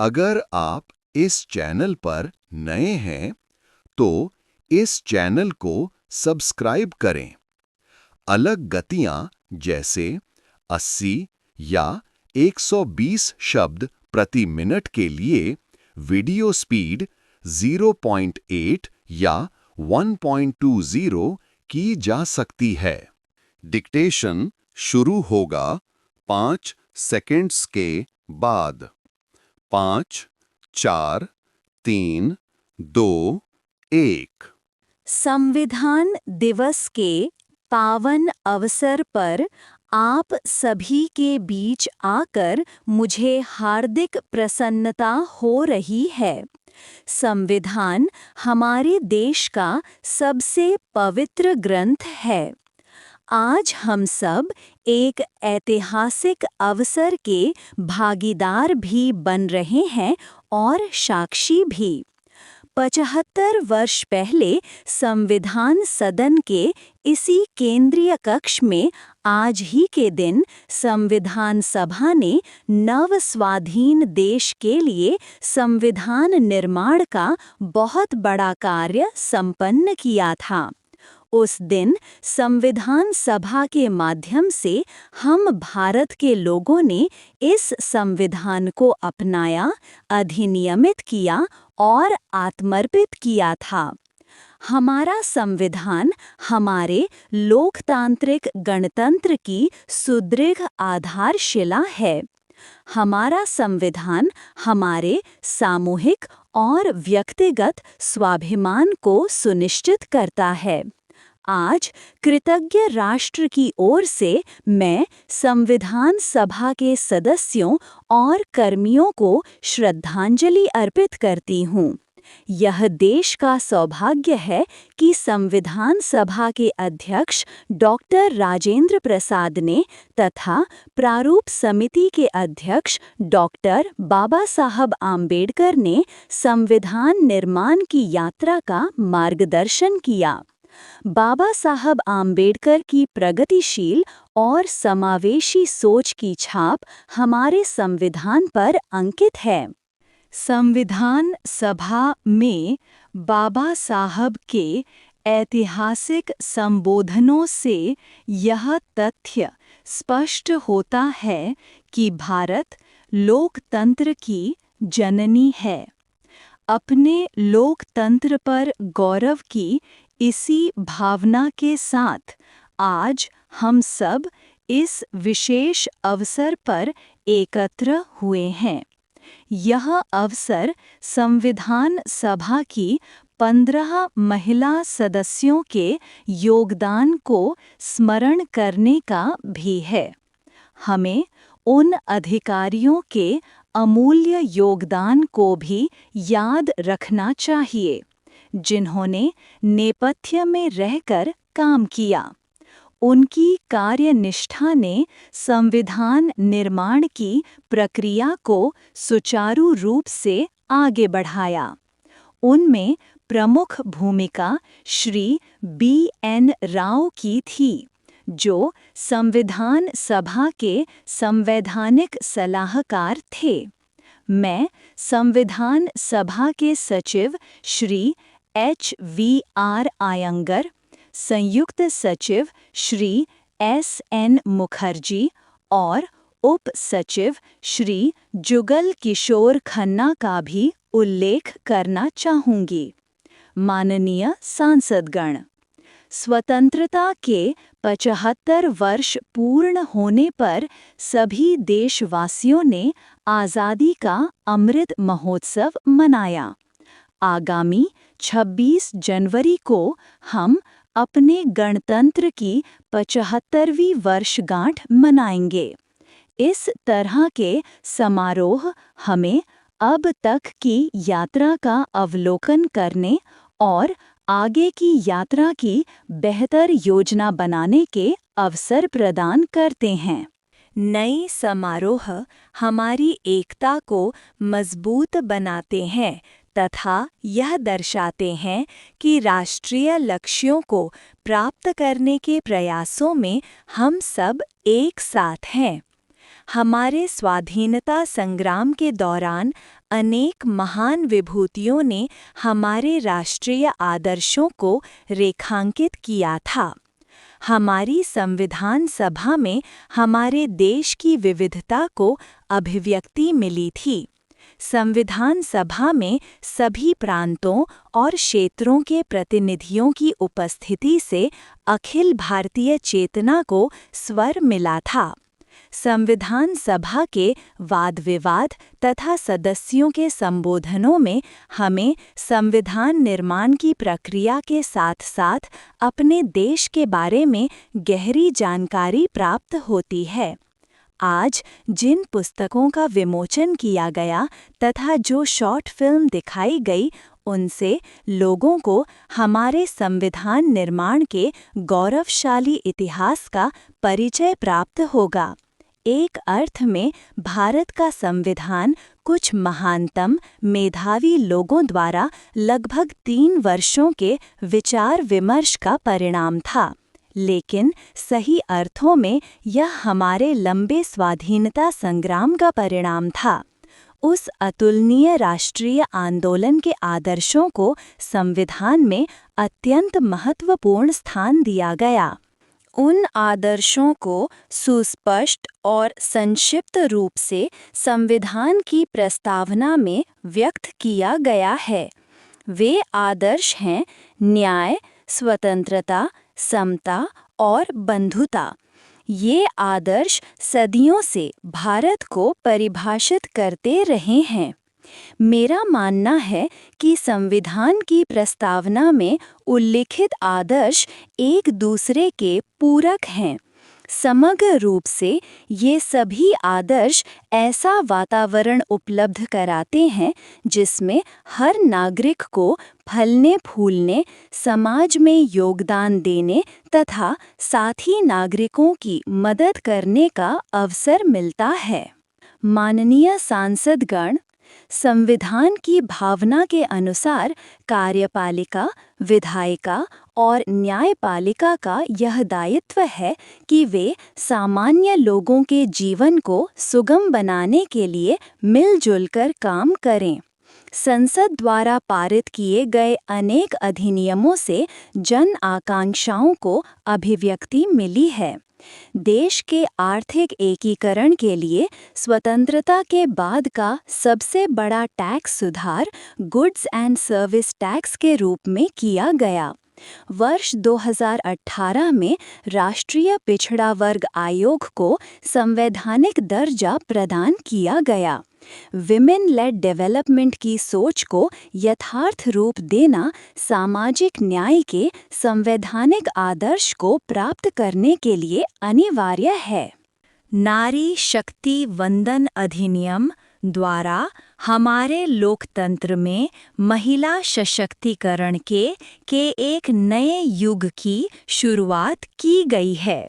अगर आप इस चैनल पर नए हैं, तो इस चैनल को सब्सक्राइब करें। अलग गतियां जैसे 80 या 120 शब्द प्रति मिनट के लिए वीडियो स्पीड 0.8 या 1.20 की जा सकती है। डिक्टेशन शुरू होगा 5 सेकंड्स के बाद। 5, 4, 3, 2, 1। संविधान दिवस के पावन अवसर पर आप सभी के बीच आकर मुझे हार्दिक प्रसन्नता हो रही है। संविधान हमारे देश का सबसे पवित्र ग्रंथ है। आज हम सब एक ऐतिहासिक अवसर के भागीदार भी बन रहे हैं और साक्षी भी। 75 वर्ष पहले संविधान सदन के इसी केंद्रीय कक्ष में आज ही के दिन संविधान सभा ने नव स्वाधीन देश के लिए संविधान निर्माण का बहुत बड़ा कार्य संपन्न किया था। उस दिन संविधान सभा के माध्यम से हम भारत के लोगों ने इस संविधान को अपनाया, अधिनियमित किया और आत्मर्पित किया था। हमारा संविधान हमारे लोकतांत्रिक गणतंत्र की सुदृढ़ आधारशिला है। हमारा संविधान हमारे सामूहिक और व्यक्तिगत स्वाभिमान को सुनिश्चित करता है। आज कृतज्ञ राष्ट्र की ओर से मैं संविधान सभा के सदस्यों और कर्मियों को श्रद्धांजलि अर्पित करती हूँ। यह देश का सौभाग्य है कि संविधान सभा के अध्यक्ष डॉक्टर राजेंद्र प्रसाद ने तथा प्रारूप समिति के अध्यक्ष डॉक्टर बाबा साहब आम्बेडकर ने संविधान निर्माण की यात्रा का मार्गदर्शन किया। बाबा साहब आम्बेडकर की प्रगतिशील और समावेशी सोच की छाप हमारे संविधान पर अंकित है। संविधान सभा में बाबा साहब के ऐतिहासिक संबोधनों से यह तथ्य स्पष्ट होता है कि भारत लोकतंत्र की जननी है। अपने लोकतंत्र पर गौरव की इसी भावना के साथ आज हम सब इस विशेष अवसर पर एकत्र हुए हैं। यह अवसर संविधान सभा की 15 महिला सदस्यों के योगदान को स्मरण करने का भी है। हमें उन अधिकारियों के अमूल्य योगदान को भी याद रखना चाहिए, जिन्होंने नेपथ्य में रहकर काम किया। उनकी कार्यनिष्ठा ने संविधान निर्माण की प्रक्रिया को सुचारू रूप से आगे बढ़ाया। उनमें प्रमुख भूमिका श्री B.N. राव की थी, जो संविधान सभा के संवैधानिक सलाहकार थे। मैं संविधान सभा के सचिव श्री H.V.R. आयंगर, संयुक्त सचिव श्री S.N. मुखर्जी और उप सचिव श्री जुगल किशोर खन्ना का भी उल्लेख करना चाहूँगी। माननीय सांसदगण, स्वतंत्रता के 75 वर्ष पूर्ण होने पर सभी देशवासियों ने आज़ादी का अमृत महोत्सव मनाया। आगामी 26 जनवरी को हम अपने गणतंत्र की 75वीं वर्षगांठ मनाएंगे। इस तरह के समारोह हमें अब तक की यात्रा का अवलोकन करने और आगे की यात्रा की बेहतर योजना बनाने के अवसर प्रदान करते हैं। नए समारोह हमारी एकता को मजबूत बनाते हैं तथा यह दर्शाते हैं कि राष्ट्रीय लक्ष्यों को प्राप्त करने के प्रयासों में हम सब एक साथ हैं। हमारे स्वाधीनता संग्राम के दौरान अनेक महान विभूतियों ने हमारे राष्ट्रीय आदर्शों को रेखांकित किया था। हमारी संविधान सभा में हमारे देश की विविधता को अभिव्यक्ति मिली थी। संविधान सभा में सभी प्रांतों और क्षेत्रों के प्रतिनिधियों की उपस्थिति से अखिल भारतीय चेतना को स्वर मिला था। संविधान सभा के वाद विवाद तथा सदस्यों के संबोधनों में हमें संविधान निर्माण की प्रक्रिया के साथ साथ अपने देश के बारे में गहरी जानकारी प्राप्त होती है। आज जिन पुस्तकों का विमोचन किया गया तथा जो शॉर्ट फिल्म दिखाई गई, उनसे लोगों को हमारे संविधान निर्माण के गौरवशाली इतिहास का परिचय प्राप्त होगा। एक अर्थ में भारत का संविधान कुछ महानतम मेधावी लोगों द्वारा लगभग 3 वर्षों के विचार विमर्श का परिणाम था, लेकिन सही अर्थों में यह हमारे लंबे स्वाधीनता संग्राम का परिणाम था। उस अतुलनीय राष्ट्रीय आंदोलन के आदर्शों को संविधान में अत्यंत महत्वपूर्ण स्थान दिया गया। उन आदर्शों को सुस्पष्ट और संक्षिप्त रूप से संविधान की प्रस्तावना में व्यक्त किया गया है। वे आदर्श हैं न्याय, स्वतंत्रता, समता और बंधुता। ये आदर्श सदियों से भारत को परिभाषित करते रहे हैं। मेरा मानना है कि संविधान की प्रस्तावना में उल्लिखित आदर्श एक दूसरे के पूरक हैं। समग्र रूप से ये सभी आदर्श ऐसा वातावरण उपलब्ध कराते हैं जिसमें हर नागरिक को फलने फूलने, समाज में योगदान देने तथा साथी नागरिकों की मदद करने का अवसर मिलता है। माननीय सांसदगण, संविधान की भावना के अनुसार कार्यपालिका, विधायिका और न्यायपालिका का यह दायित्व है कि वे सामान्य लोगों के जीवन को सुगम बनाने के लिए मिलजुल कर काम करें। संसद द्वारा पारित किए गए अनेक अधिनियमों से जन आकांक्षाओं को अभिव्यक्ति मिली है। देश के आर्थिक एकीकरण के लिए स्वतंत्रता के बाद का सबसे बड़ा टैक्स सुधार गुड्स एंड सर्विस टैक्स के रूप में किया गया। वर्ष 2018 में राष्ट्रीय पिछड़ा वर्ग आयोग को संवैधानिक दर्जा प्रदान किया गया। विमेन लेड डेवलपमेंट की सोच को यथार्थ रूप देना सामाजिक न्याय के संवैधानिक आदर्श को प्राप्त करने के लिए अनिवार्य है। नारी शक्ति वंदन अधिनियम द्वारा हमारे लोकतंत्र में महिला सशक्तिकरण के एक नए युग की शुरुआत की गई है।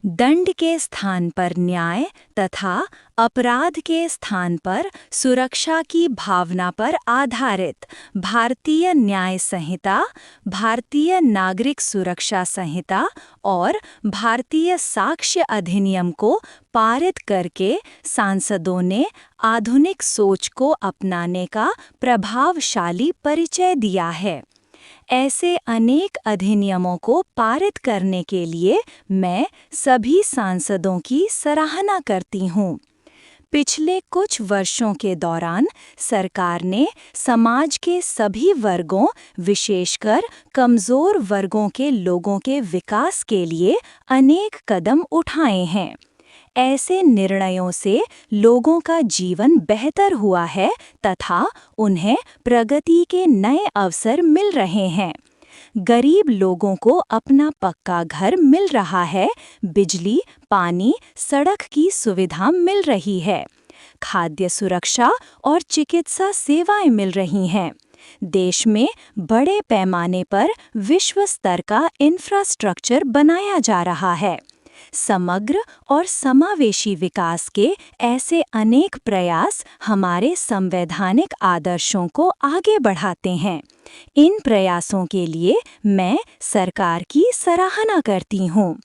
दंड के स्थान पर न्याय तथा अपराध के स्थान पर सुरक्षा की भावना पर आधारित भारतीय न्याय संहिता, भारतीय नागरिक सुरक्षा संहिता और भारतीय साक्ष्य अधिनियम को पारित करके सांसदों ने आधुनिक सोच को अपनाने का प्रभावशाली परिचय दिया है। ऐसे अनेक अधिनियमों को पारित करने के लिए मैं सभी सांसदों की सराहना करती हूँ। पिछले कुछ वर्षों के दौरान सरकार ने समाज के सभी वर्गों, विशेषकर कमज़ोर वर्गों के लोगों के विकास के लिए अनेक कदम उठाए हैं। ऐसे निर्णयों से लोगों का जीवन बेहतर हुआ है तथा उन्हें प्रगति के नए अवसर मिल रहे हैं। गरीब लोगों को अपना पक्का घर मिल रहा है, बिजली, पानी, सड़क की सुविधा मिल रही है, खाद्य सुरक्षा और चिकित्सा सेवाएं मिल रही हैं। देश में बड़े पैमाने पर विश्व स्तर का इंफ्रास्ट्रक्चर बनाया जा रहा है। समग्र और समावेशी विकास के ऐसे अनेक प्रयास हमारे संवैधानिक आदर्शों को आगे बढ़ाते हैं। इन प्रयासों के लिए मैं सरकार की सराहना करती हूँ।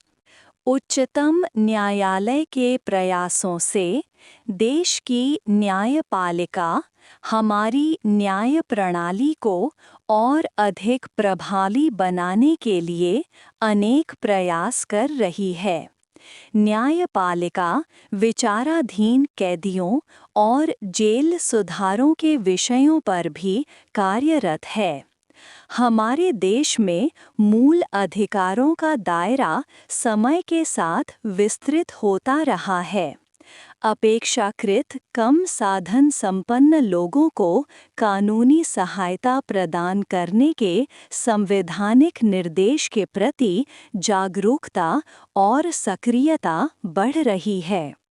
उच्चतम न्यायालय के प्रयासों से देश की न्यायपालिका हमारी न्याय प्रणाली को और अधिक प्रभावी बनाने के लिए अनेक प्रयास कर रही है। न्यायपालिका विचाराधीन कैदियों और जेल सुधारों के विषयों पर भी कार्यरत है। हमारे देश में मूल अधिकारों का दायरा समय के साथ विस्तृत होता रहा है। अपेक्षाकृत कम साधन संपन्न लोगों को कानूनी सहायता प्रदान करने के संवैधानिक निर्देश के प्रति जागरूकता और सक्रियता बढ़ रही है।